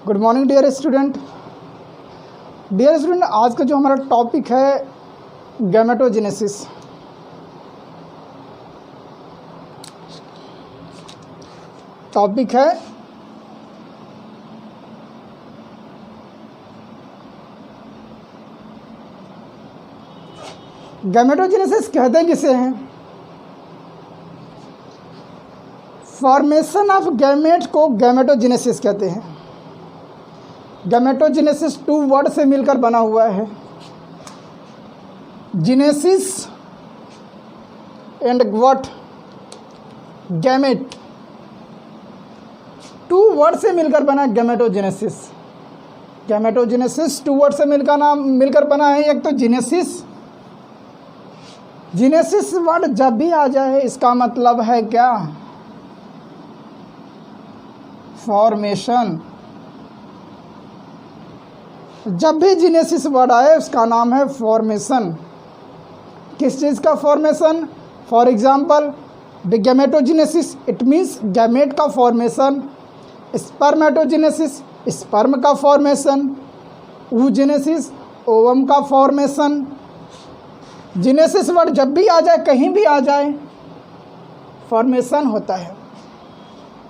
Good morning dear student. आज का जो हमारा टॉपिक है गैमेटोजेनेसिस। टॉपिक है गैमेटोजेनेसिस। कहते किसे हैं? फॉर्मेशन ऑफ गैमेट को गैमेटोजेनेसिस कहते हैं। गैमेटोजेनेसिस 2 वर्ड से मिलकर बना हुआ है। Genesis and what? Gamete. 2 word से मिलकर बना गैमेटोजेनेसिस। गैमेटोजेनेसिस 2 वर्ड से मिलकर बना है। एक तो जेनेसिस। जेनेसिस वर्ड जब भी आ जाए इसका मतलब है क्या? फॉर्मेशन। जब भी जेनेसिस वर्ड आए उसका नाम है फॉर्मेशन। किस चीज़ का formation? For example gametogenesis it means gamete का फॉर्मेशन। स्पर्मेटोजेनेसिस स्पर्म का फॉर्मेशन। oogenesis ओवम का फॉर्मेशन। जेनेसिस वर्ड जब भी आ जाए, कहीं भी आ जाए, फॉर्मेशन होता है।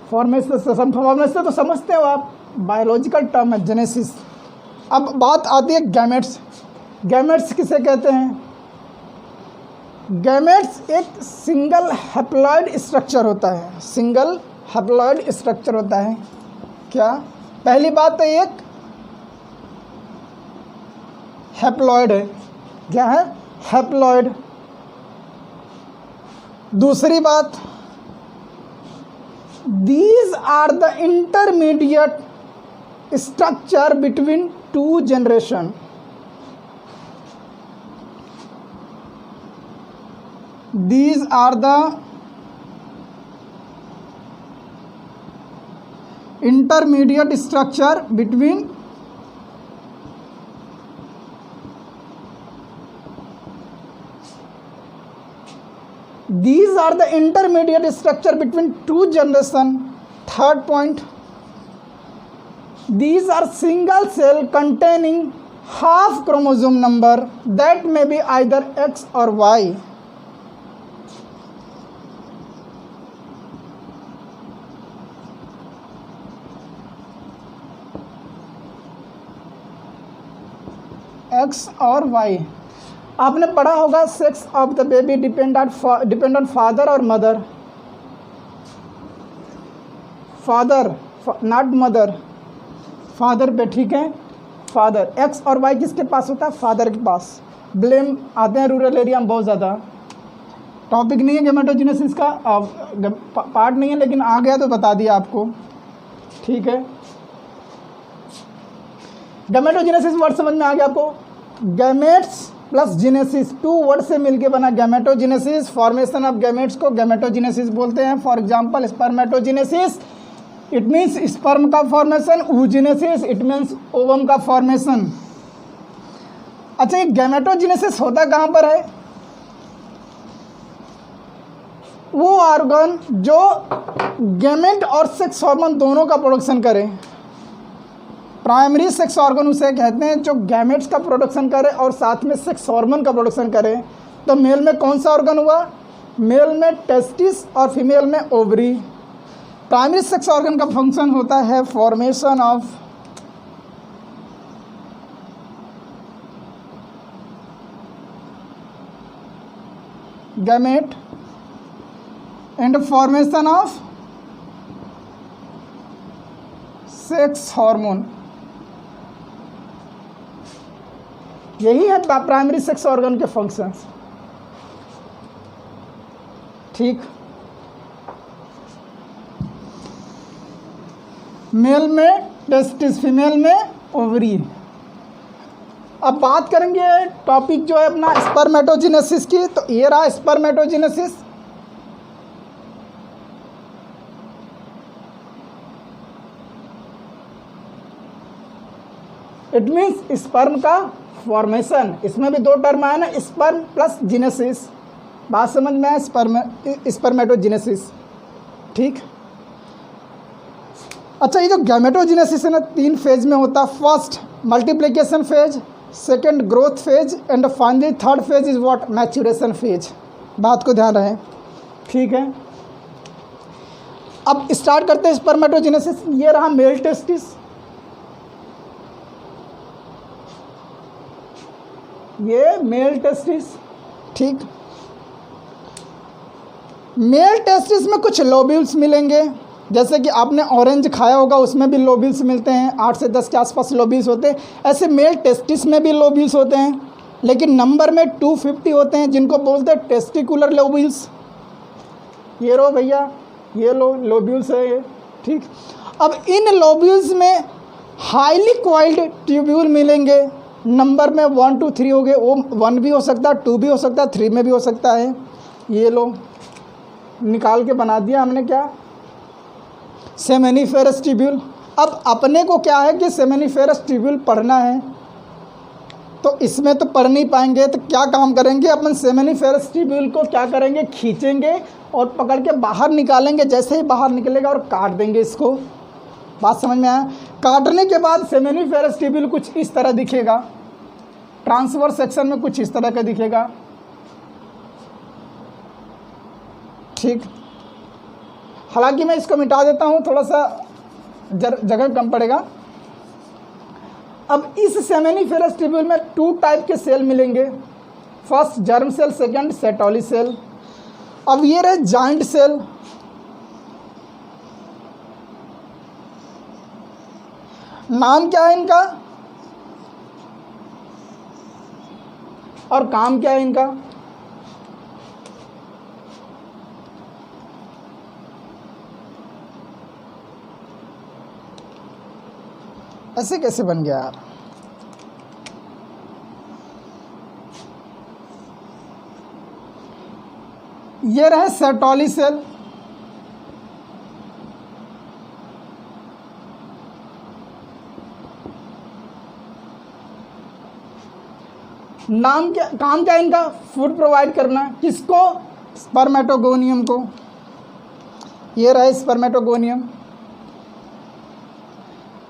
फॉर्मेशन तो समझते हो आप, बायोलॉजिकल टर्म है जेनेसिस। अब बात आती है गैमेट्स। गैमेट्स किसे कहते हैं? गैमेट्स एक सिंगल हैप्लॉइड स्ट्रक्चर होता है। सिंगल हैप्लॉइड स्ट्रक्चर होता है। क्या? पहली बात तो एक हैप्लॉइड है। क्या है? हैप्लॉइड। दूसरी बात, these are the intermediate structure between 2 generation। These are the intermediate structure between These are the intermediate structure between 2 generation। Third point, these are single cell containing half chromosome number that may be either X or Y। X और Y। आपने पढ़ा होगा sex of the baby depend on father और mother. Father not mother, father पे, ठीक है। Father. X और Y किसके पास होता है? फादर के पास। ब्लेम आते हैं रूरल एरिया में बहुत ज़्यादा। टॉपिक नहीं है गैमेटोजेनेसिस का, पार्ट नहीं है, लेकिन आ गया तो बता दिया आपको, ठीक है। गैमेटोजेनेसिस वर्ड समझ में आ गया आपको? गैमेट्स प्लस जेनेसिस 2 वर्ड से मिलके बना गैमेटोजेनेसिस। फॉर्मेशन ऑफ गैमेट्स को गैमेटोजेनेसिस बोलते हैं। For example spermatogenesis it means sperm का formation. oogenesis it means ovum का फॉर्मेशन। अच्छा, ये गैमेटोजेनेसिस होता कहाँ पर है? वो ऑर्गन जो गैमेट और सेक्स हार्मोन दोनों का प्रोडक्शन करे। प्राइमरी सेक्स ऑर्गन उसे कहते हैं जो गैमेट्स का प्रोडक्शन करे और साथ में सेक्स हार्मोन का प्रोडक्शन करे। तो मेल में कौन सा ऑर्गन हुआ? मेल में टेस्टिस और फीमेल में ओवरी। प्राइमरी सेक्स ऑर्गन का फंक्शन होता है formation of gamete and formation of sex hormone. यही है प्राइमरी सेक्स ऑर्गन के फंक्शंस, ठीक। मेल में टेस्टिस, फीमेल में ओवरी। अब बात करेंगे टॉपिक जो है अपना स्पर्मेटोजेनेसिस की। तो ये रहा स्पर्मेटोजेनेसिस। इट मीन्स स्पर्म का फॉर्मेशन। इसमें भी 2 टर्म आया ना, स्पर्म प्लस जेनेसिस। बात समझ में आया? स्पर्मेटोजेनेसिस, ठीक। अच्छा, ये जो गैमेटोजेनेसिस है ना 3 फेज में होता है। First multiplication phase, second growth phase and finally third phase is what, maturation phase. बात को ध्यान रहे, ठीक है। अब स्टार्ट करते हैं स्पर्मेटोजेनेसिस। ये रहा मेल टेस्टिस, ये मेल टेस्टिस, ठीक। मेल टेस्टिस में कुछ लोब्यूल्स मिलेंगे, जैसे कि आपने ऑरेंज खाया होगा, उसमें भी लोब्यूल्स मिलते हैं, 8 से 10 के आसपास लोब्यूल्स होते हैं। ऐसे मेल टेस्टिस में भी लोब्यूल्स होते हैं, लेकिन नंबर में 250 होते हैं, जिनको बोलते हैं टेस्टिकुलर लोब्यूल्स। ये रो भैया, ये लोब्यूल्स है ये, ठीक। अब इन लोब्यूल्स में हाईली कॉइल्ड ट्यूब्यूल मिलेंगे, नंबर में 1 2 3 हो गए। वो 1 भी हो सकता है, 2 भी हो सकता है, 3 में भी हो सकता है। ये लो निकाल के बना दिया हमने क्या, सेमेनिफेरस ट्यूब्यूल। अब अपने को क्या है कि सेमेनिफेरस ट्यूब्यूल पढ़ना है, तो इसमें तो पढ़ नहीं पाएंगे, तो क्या काम करेंगे अपन, सेमेनिफेरस ट्यूब्यूल को क्या करेंगे, खींचेंगे और पकड़ के बाहर निकालेंगे। जैसे ही बाहर निकलेगा और काट देंगे इसको। बात समझ में आया। काटने के बाद सेमेनिफेरस ट्यूब्यूल कुछ इस तरह दिखेगा, ट्रांसवर्स सेक्शन में कुछ इस तरह का दिखेगा, ठीक। हालांकि मैं इसको मिटा देता हूँ, थोड़ा सा जगह कम पड़ेगा। अब इस सेमेनिफेरस ट्यूब्यूल में 2 टाइप के सेल मिलेंगे, first germ cell, second Sertoli cell. अब ये रहे जॉइंट सेल। नाम क्या है इनका और काम क्या है इनका? ऐसे कैसे बन गया यार? ये रहे सेटोली सेल। नाम क्या, काम क्या है इनका? फूड प्रोवाइड करना। किसको? स्पर्मेटोगोनियम को। ये रहे स्पर्मेटोगोनियम।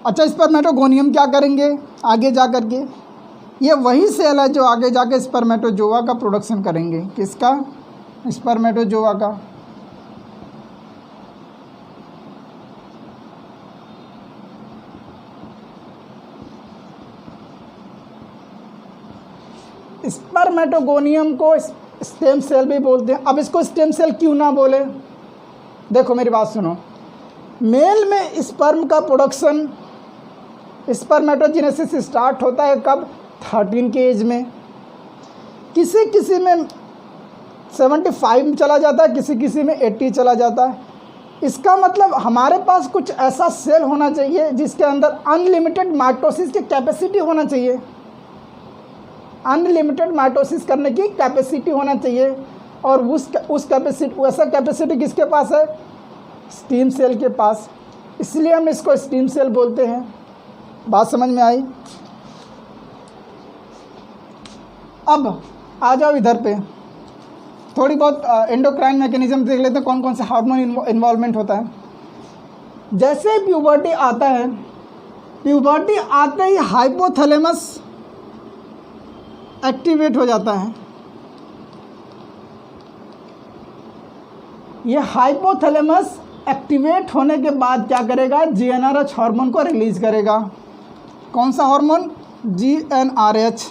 अच्छा, स्पर्मेटोगोनियम क्या करेंगे आगे जा कर के? ये वही सेल है जो आगे जाके स्पर्मेटोजोआ का प्रोडक्शन करेंगे। किसका? स्पर्मेटोजोआ का। स्पर्मेटोगोनियम को स्टेम सेल भी बोलते हैं। अब इसको स्टेम सेल क्यों ना बोले? देखो मेरी बात सुनो। मेल में स्पर्म का प्रोडक्शन, स्पर्मेटोजेनेसिस स्टार्ट होता है कब? 13 के एज में। किसी किसी में 75 चला जाता है, किसी किसी में 80 चला जाता है। इसका मतलब हमारे पास कुछ ऐसा सेल होना चाहिए जिसके अंदर अनलिमिटेड माइटोसिस की कैपेसिटी होना चाहिए। अनलिमिटेड माइटोसिस करने की कैपेसिटी होना चाहिए। और उस कैपेसिटी, वैसा कैपेसिटी किसके पास है? स्टीम सेल के पास। इसलिए हम इसको स्टीम सेल बोलते हैं। बात समझ में आई? अब आ जाओ इधर पे, थोड़ी बहुत एंडोक्राइन मैकेनिज्म देख लेते हैं, कौन कौन से हार्मोन इन्वॉल्वमेंट होता है। जैसे प्यूबर्टी आता है, प्यूबर्टी आते ही हाइपोथैलेमस एक्टिवेट हो जाता है। ये हाइपोथैलेमस एक्टिवेट होने के बाद क्या करेगा? जीएनआरएच हार्मोन को रिलीज करेगा। कौन सा हार्मोन? जीएनआरएच।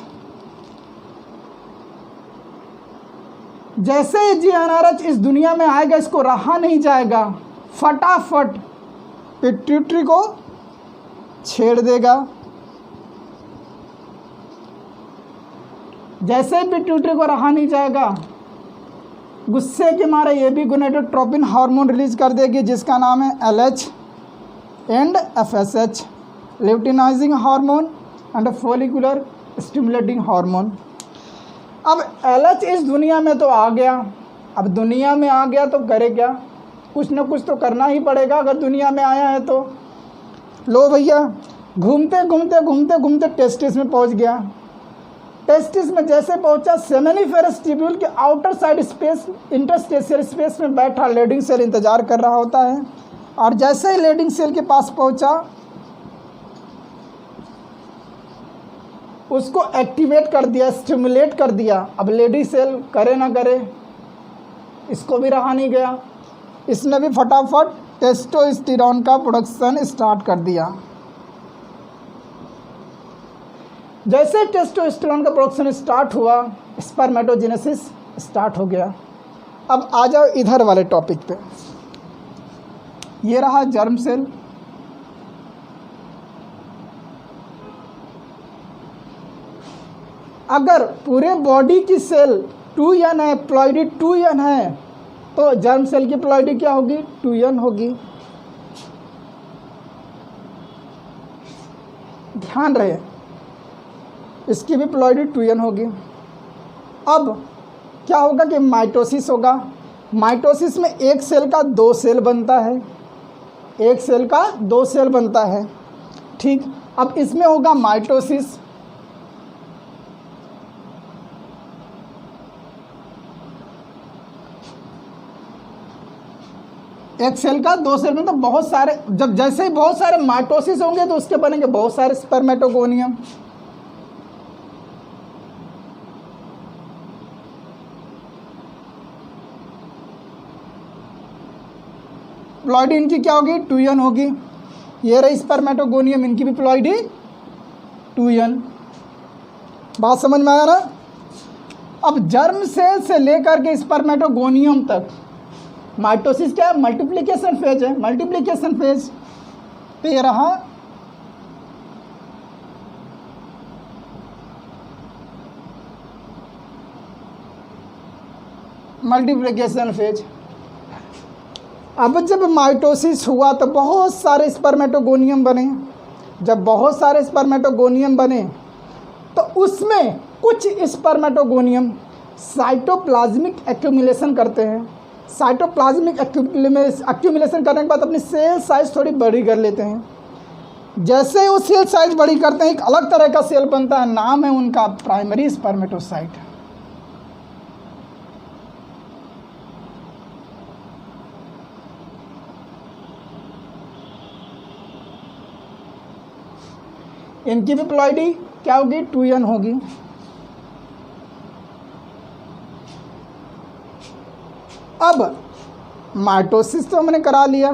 जैसे ही जीएनआरएच इस दुनिया में आएगा, इसको रहा नहीं जाएगा, फटाफट पिट्यूटरी को छेड़ देगा। जैसे ही पिट्यूटरी को रहा नहीं जाएगा, गुस्से के मारे ये भी गोनेडोट्रोपिन हार्मोन रिलीज कर देगी, जिसका नाम है LH and FSH, luteinizing hormone and follicular stimulating hormone. अब एलएच इस दुनिया में तो आ गया। अब दुनिया में आ गया तो करे क्या? कुछ ना कुछ तो करना ही पड़ेगा अगर दुनिया में आया है तो। लो भैया, घूमते घूमते घूमते घूमते टेस्टिस में पहुंच गया। टेस्टिस में जैसे पहुंचा, सेमेनिफेरस ट्यूब्यूल के outer side space, interstitial space में बैठा लेडिंग सेल इंतजार कर रहा होता है। और जैसे ही लेडिंग सेल के पास पहुंचा, उसको एक्टिवेट कर दिया, स्टिमुलेट कर दिया। अब लेडी सेल करे ना करे, इसको भी रहा नहीं गया, इसने भी फटाफट टेस्टोस्टेरोन का प्रोडक्शन स्टार्ट कर दिया। जैसे टेस्टोस्टेरोन का प्रोडक्शन स्टार्ट हुआ, स्पर्मेटोजेनेसिस स्टार्ट हो गया। अब आ जाओ इधर वाले टॉपिक पे। ये रहा जर्म सेल, अगर पूरे बॉडी की सेल 2n है, प्लॉइडी 2n है, तो जर्म सेल की प्लॉइडी क्या होगी? 2n होगी। ध्यान रहे, इसकी भी प्लॉइडी 2n होगी। अब क्या होगा कि माइटोसिस होगा। माइटोसिस में एक सेल का 2 सेल बनता है, एक सेल का 2 सेल बनता है, ठीक। अब इसमें होगा माइटोसिस, एक सेल का 2 सेल मतलब बहुत सारे, जब जैसे ही बहुत सारे माइटोसिस होंगे तो उसके बनेंगे बहुत सारे स्पर्मेटोगोनियम। प्लॉइडी इनकी क्या होगी? 2n होगी। ये रही स्पर्मेटोगोनियम, इनकी भी प्लॉइडी 2n। बात समझ में आया ना? अब जर्म सेल से लेकर के स्पर्मेटोगोनियम तक माइटोसिस क्या है? मल्टीप्लिकेशन फेज है। मल्टीप्लिकेशन फेज पे ये रहा मल्टीप्लिकेशन फेज। अब जब माइटोसिस हुआ तो बहुत सारे स्पर्मेटोगोनियम बने। जब बहुत सारे स्पर्मेटोगोनियम बने तो उसमें कुछ स्पर्मेटोगोनियम साइटोप्लाज्मिक एक्यूमुलेशन करते हैं। साइटोप्लाज्मिक एक्यूमुलेशन करने के बाद अपनी सेल साइज थोड़ी बड़ी कर लेते हैं। जैसे वो सेल साइज बड़ी करते हैं, एक अलग तरह का सेल बनता है, नाम है उनका प्राइमरी स्पर्मेटोसाइट। इनकी भी प्लॉइडी क्या होगी? 2n होगी। अब माइटोसिस तो हमने करा लिया,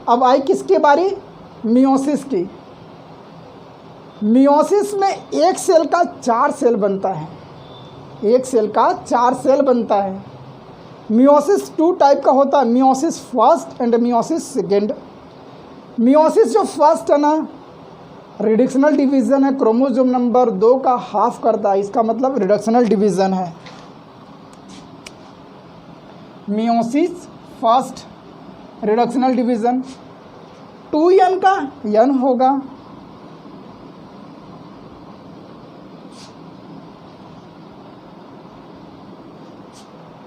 अब आई किसकी बारी? मियोसिस की। मियोसिस में एक सेल का 4 सेल बनता है, एक सेल का 4 सेल बनता है। मियोसिस 2 टाइप का होता है, meiosis first and meiosis second. Meiosis जो फर्स्ट है ना, रिडक्शनल डिवीज़न है, क्रोमोसोम नंबर 2 का हाफ करता है, इसका मतलब रिडक्शनल डिवीज़न है। Meiosis first reductional division 2n का n होगा।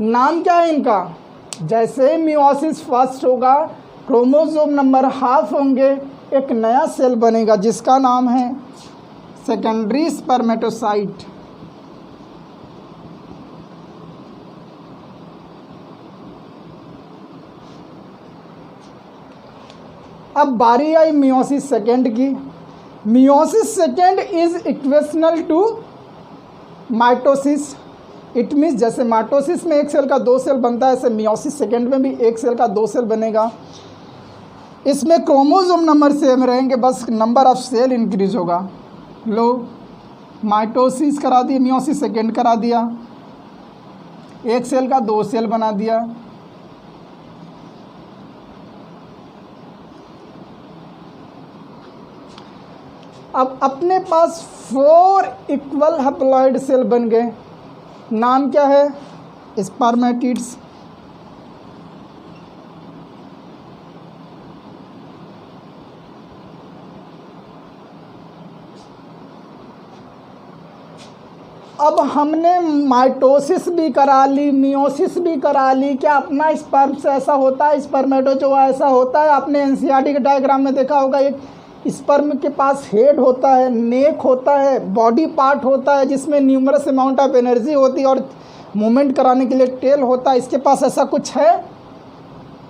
नाम क्या है इनका? जैसे मियोसिस फर्स्ट होगा, क्रोमोसोम नंबर हाफ होंगे, एक नया सेल बनेगा जिसका नाम है सेकेंडरी स्पर्मेटोसाइट। अब बारी आई मियोसिस सेकेंड की। Meiosis second is equational to mitosis. It means जैसे माइटोसिस में एक सेल का 2 सेल बनता है, ऐसे मियोसिस सेकेंड में भी एक सेल का 2 सेल बनेगा। इसमें क्रोमोसोम नंबर सेम रहेंगे, बस नंबर ऑफ सेल इंक्रीज होगा। लो, माइटोसिस करा दिया, मियोसिस सेकेंड करा दिया, एक सेल का 2 सेल बना दिया। अब अपने पास 4 इक्वल हैप्लॉइड सेल बन गए। नाम क्या है? स्पर्मेटिड्स। अब हमने माइटोसिस भी करा ली, मियोसिस भी करा ली। क्या अपना स्पर्म से ऐसा होता है? स्पर्मेटोजोआ ऐसा होता है? आपने एनसीईआरटी के डायग्राम में देखा होगा, एक स्पर्म के पास हेड होता है, नेक होता है, बॉडी पार्ट होता है जिसमें न्यूमरस अमाउंट ऑफ एनर्जी होती है और मूवमेंट कराने के लिए टेल होता है। इसके पास ऐसा कुछ है?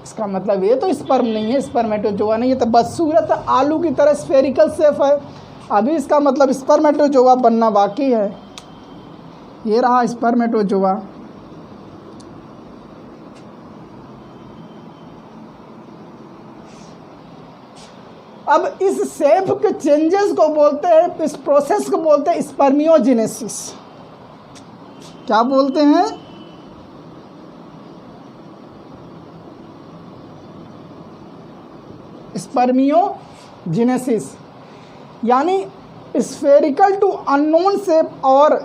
इसका मतलब ये तो स्पर्म नहीं है, स्पर्मेटोजोआ नहीं, ये तो बदसूरत आलू की तरह स्फेरिकल शेप है। अभी इसका मतलब स्पर्मेटोजोआ बनना बाकी है। ये रहा स्पर्मेटोजोआ। अब इस शेप के चेंजेस को बोलते हैं, इस प्रोसेस को बोलते हैं स्पर्मियोजेनेसिस। क्या बोलते हैं? स्पर्मियोजेनेसिस। यानी स्फेरिकल टू अननोन शेप और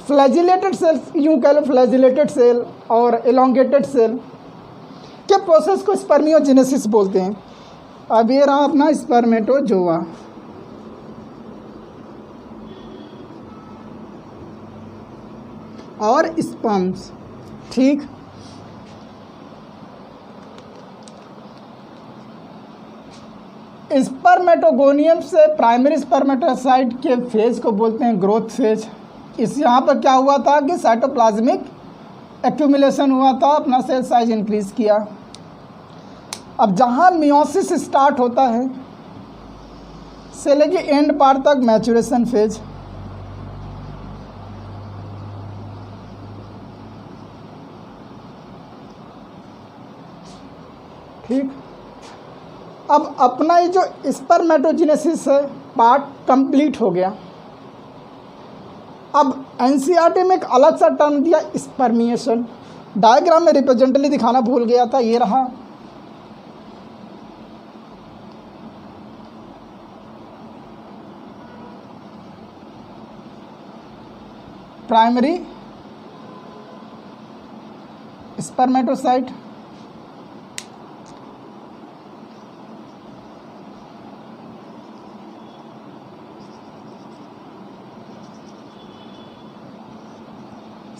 फ्लैजिलेटेड सेल, यूं कह लो फ्लैजिलेटेड सेल और एलोंगेटेड सेल के प्रोसेस को स्पर्मियोजेनेसिस बोलते हैं। अब ये रहा अपना स्पर्मेटोजोआ। और स्पर्म्स, ठीक। स्पर्मेटोगोनियम से प्राइमरी स्पर्मेटोसाइट के फेज को बोलते हैं ग्रोथ फेज। इस यहाँ पर क्या हुआ था कि साइटोप्लाज्मिक एक्यूमुलेशन हुआ था, अपना सेल साइज इंक्रीज किया। अब जहाँ मियोसिस स्टार्ट होता है से लेके एंड पार्ट तक मैचुरेशन फेज। ठीक। अब अपना ये जो स्पर्मेटोजेनेसिस है पार्ट कंप्लीट हो गया। अब एनसीईआरटी में एक अलग सा टर्म दिया स्पर्मिएशन। डायग्राम में रिप्रेजेंटली दिखाना भूल गया था, ये रहा। प्राइमरी स्पर्मेटोसाइट,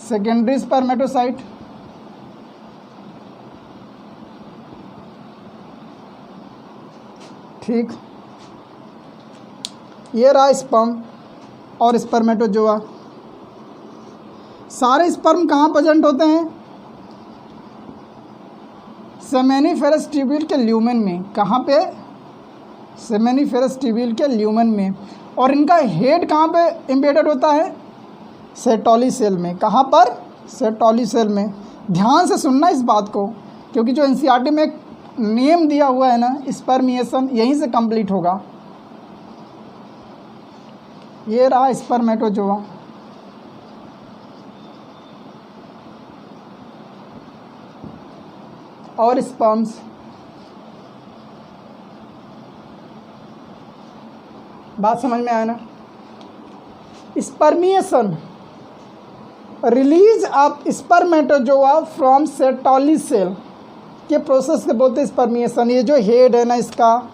सेकेंडरी स्पर्मेटोसाइट, ठीक। ये रहा स्पर्म और स्पर्मेटोजोआ। सारे स्पर्म कहाँ प्रेजेंट होते हैं? सेमेनिफेरस ट्यूब्यूल के ल्यूमेन में। कहाँ पे? सेमेनिफेरस ट्यूब्यूल के ल्यूमेन में। और इनका हेड कहाँ पे एम्बेडेड होता है? सेटोली सेल में। कहाँ पर? सेटोली सेल में। ध्यान से सुनना इस बात को, क्योंकि जो एनसीईआरटी में एक नेम दिया हुआ है ना स्पर्मिएशन, यहीं से कंप्लीट होगा। ये रहा स्पर्मेटोजोआ। और स्पर्म्स। बात समझ में आया ना? Spermiation, release of spermatozoa from Sertoli cell के प्रोसेस के बोलते हैं स्पर्मिएशन। ये जो हेड है ना इसका,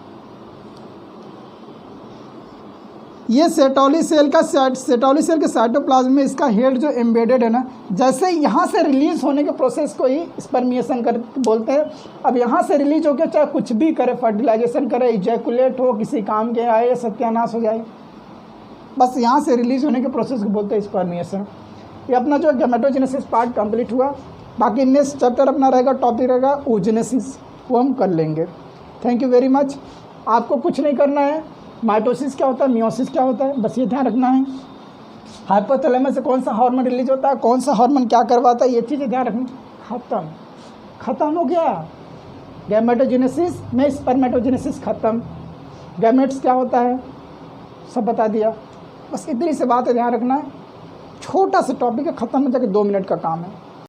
ये सेटोली सेल के साइटोप्लाज्म में इसका हेड जो एम्बेडेड है ना, जैसे यहाँ से रिलीज होने के प्रोसेस को ही स्पर्मिएशन कर बोलते हैं। अब यहाँ से रिलीज होकर चाहे कुछ भी करे, फर्टिलाइजेशन करे, इजैकुलेट हो, किसी काम के आए, सत्यानाश हो जाए, बस यहाँ से रिलीज होने के प्रोसेस को बोलते हैं स्पर्मिएशन। ये अपना जो गैमेटोजेनेसिस पार्ट कंप्लीट हुआ। बाकी नेक्स्ट चैप्टर अपना रहेगा, टॉपिक रहेगा oogenesis, वो हम कर लेंगे। Thank you very much. आपको कुछ नहीं करना है, माइटोसिस क्या होता है, मियोसिस क्या होता है, बस ये ध्यान रखना है। हाइपोथैलेमस से कौन सा हार्मोन रिलीज होता है, कौन सा हार्मोन क्या करवाता है, ये चीज़ें ध्यान रखनी। खत्म हो गया। गैमेटोजेनेसिस में स्पर्मेटोजेनेसिस खत्म। गैमेट्स क्या होता है सब बता दिया। बस इतनी सी बात है, ध्यान रखना है। छोटा सा टॉपिक है, ख़त्म हो जाके 2 मिनट का काम है।